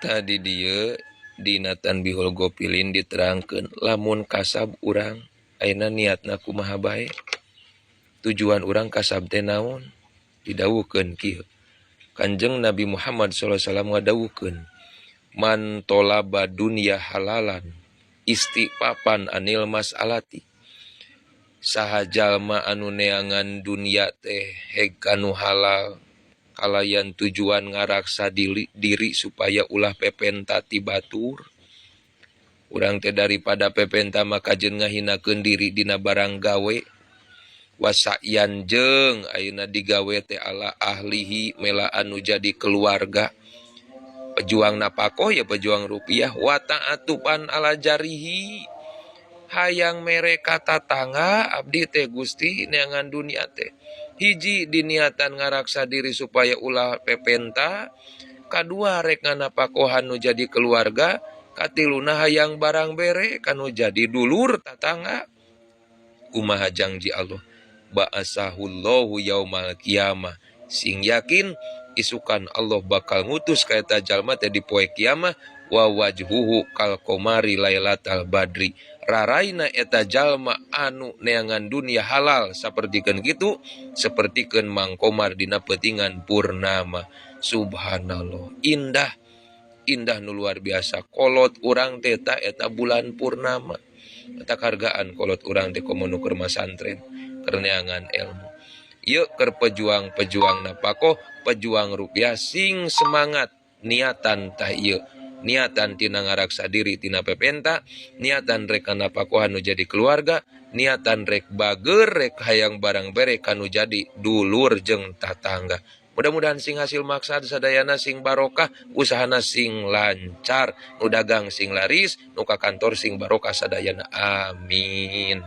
tadi dia dinatan bihul gopilin diterangkan lamun kasab urang ayeuna niatna kumaha bae tujuan urang kasab teh naon didawuhkeun kieu Kanjeng Nabi Muhammad sallallahu alaihi wasallam ngadawuhkeun man tolaba dunya halalan istiqpapan anil mas'alati saha jalma anu neangan dunia teh heg kanu halal kalayan tujuan ngaraksa diri supaya ulah pepenta ti batur urang teh daripada pepenta maka jeung ngahinakeun diri dina barang gawe wasa'yan jeung ayeuna digawe teh ala ahlihi mela anu jadi keluarga pejuang napakoh ya pejuang rupiah wa ta'atupan ala jarihi hayang mereka tatangga abdi teh Gusti neangan dunia teh hiji diniatan ngaraksa diri supaya ulah pepenta kadua rek nganapakohan nu jadi keluarga katiluna hayang barang bere kanu jadi dulur tatangga kumaha janji Allah ba'asahullahu yaumal qiyamah sing yakin isukan Allah bakal ngutus ka eta jalma teh di poe kiamah wa wajhuhu kal qamari lailatal badri raraina eta jalma anu neangan dunia halal sapertikeun kitu sapertikeun mangkomar dina peutingan purnama. Subhanallah, indah nu luar biasa kolot urang teh eta bulan purnama eta hargaan kolot urang teh komo nu keur masantren keur neangan ilmu ieu keur pejuang napakoh pejuang rupiah sing semangat niatan tah ieu niatan tina ngaraksa diri tina pepenta niatan rek napakohan nu jadi keluarga niatan rek bager rek hayang barang bere kanu jadi dulur jeung tatangga. Mudah-mudahan sing hasil maksad sadayana sing barokah, usahana sing lancar, nu dagang sing laris, nu ka kantor sing barokah sadayana. Amin.